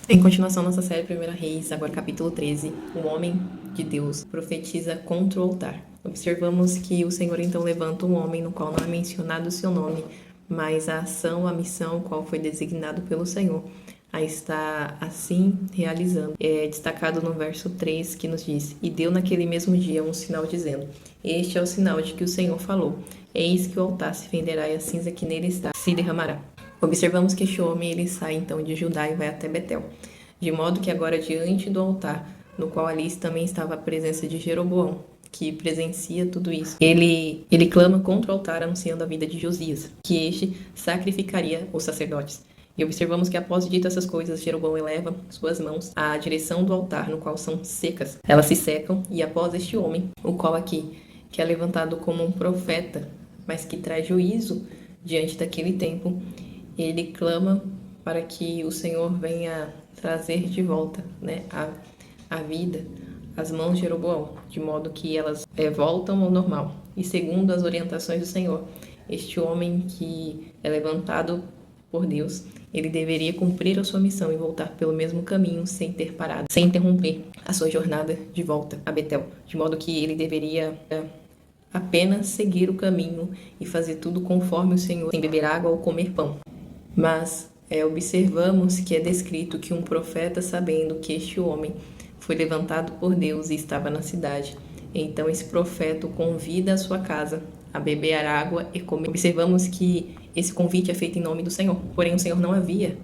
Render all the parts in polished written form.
Em continuação, nossa série Primeira Reis, agora capítulo 13, o homem de Deus profetiza contra o altar. Observamos que o Senhor então levanta um homem no qual não é mencionado o seu nome, mas a ação, a missão, qual foi designado pelo Senhor, a está assim realizando. É destacado no verso 3 que nos diz: E deu naquele mesmo dia um sinal dizendo: Este é o sinal de que o Senhor falou. Eis que o altar se fenderá e a cinza que nele está se derramará. Observamos que este homem ele sai então de Judá e vai até Betel, de modo que agora diante do altar, no qual ali também estava a presença de Jeroboão, que presencia tudo isso. Ele clama contra o altar anunciando a vida de Josias, que este sacrificaria os sacerdotes. E observamos que após dito essas coisas, Jeroboão eleva suas mãos à direção do altar, no qual são secas. Elas se secam e após este homem, o qual aqui, que é levantado como um profeta, mas que traz juízo diante daquele tempo, ele clama para que o Senhor venha trazer de volta, né, a vida as mãos de Jeroboão, de modo que elas voltam ao normal. E segundo as orientações do Senhor, este homem que é levantado por Deus, ele deveria cumprir a sua missão e voltar pelo mesmo caminho sem ter parado, sem interromper a sua jornada de volta a Betel, de modo que ele deveria apenas seguir o caminho e fazer tudo conforme o Senhor, sem beber água ou comer pão. Mas observamos que é descrito que um profeta, sabendo que este homem foi levantado por Deus e estava na cidade, então esse profeta o convida à sua casa a beber água e comer. Observamos que esse convite é feito em nome do Senhor, porém o Senhor não havia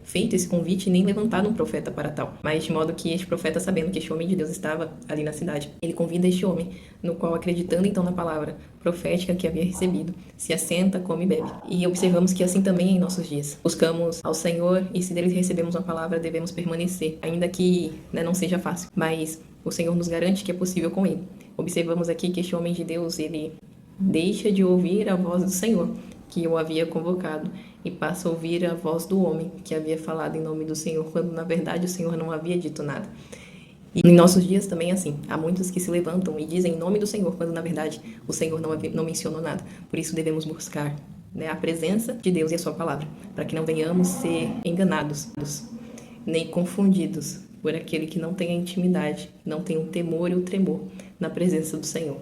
feito esse convite nem levantado um profeta para tal, mas de modo que este profeta, sabendo que este homem de Deus estava ali na cidade, ele convida este homem, no qual, acreditando então na palavra profética que havia recebido, se assenta, come e bebe. E observamos que assim também é em nossos dias. Buscamos ao Senhor e se dele recebemos uma palavra, devemos permanecer, ainda que não seja fácil, mas o Senhor nos garante que é possível com ele. Observamos aqui que este homem de Deus, ele deixa de ouvir a voz do Senhor, que o havia convocado, e passa a ouvir a voz do homem que havia falado em nome do Senhor, quando na verdade o Senhor não havia dito nada. E em nossos dias também é assim. Há muitos que se levantam e dizem em nome do Senhor, quando na verdade o Senhor não mencionou nada. Por isso devemos buscar a presença de Deus e a sua palavra, para que não venhamos ser enganados, nem confundidos por aquele que não tem a intimidade, não tem o temor e o tremor na presença do Senhor.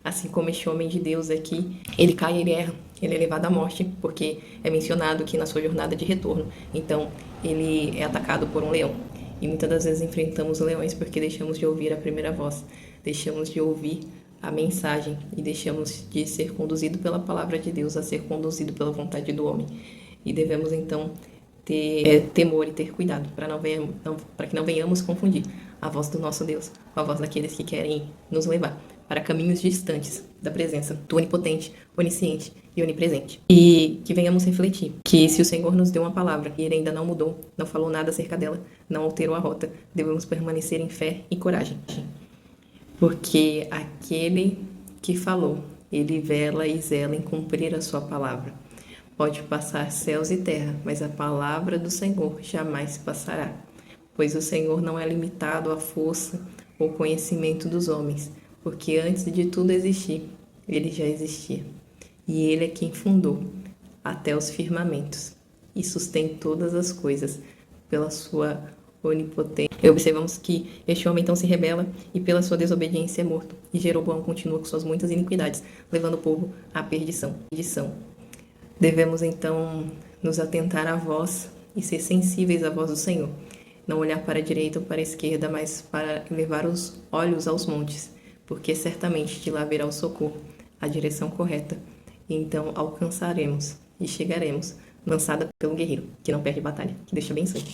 Assim como este homem de Deus aqui, ele cai, ele erra, ele é levado à morte, porque é mencionado que na sua jornada de retorno, então ele é atacado por um leão. E muitas das vezes enfrentamos leões porque deixamos de ouvir a primeira voz, deixamos de ouvir a mensagem e deixamos de ser conduzido pela palavra de Deus a ser conduzido pela vontade do homem. E devemos então ter temor e ter cuidado para que não venhamos confundir a voz do nosso Deus com a voz daqueles que querem nos levar para caminhos distantes da presença do onipotente, onisciente e onipresente. E que venhamos refletir que se o Senhor nos deu uma palavra e ele ainda não mudou, não falou nada acerca dela, não alterou a rota, devemos permanecer em fé e coragem. Porque aquele que falou, ele vela e zela em cumprir a sua palavra. Pode passar céus e terra, mas a palavra do Senhor jamais passará. Pois o Senhor não é limitado à força ou conhecimento dos homens, porque antes de tudo existir, ele já existia. E ele é quem fundou até os firmamentos e sustém todas as coisas pela sua onipotência. E observamos que este homem então se rebela e pela sua desobediência é morto. E Jeroboão continua com suas muitas iniquidades, levando o povo à perdição. Devemos então nos atentar à voz e ser sensíveis à voz do Senhor. Não olhar para a direita ou para a esquerda, mas para levar os olhos aos montes, porque certamente de lá virá o socorro, a direção correta. E então alcançaremos e chegaremos, lançada pelo guerreiro, que não perde batalha. Que Deus te abençoe.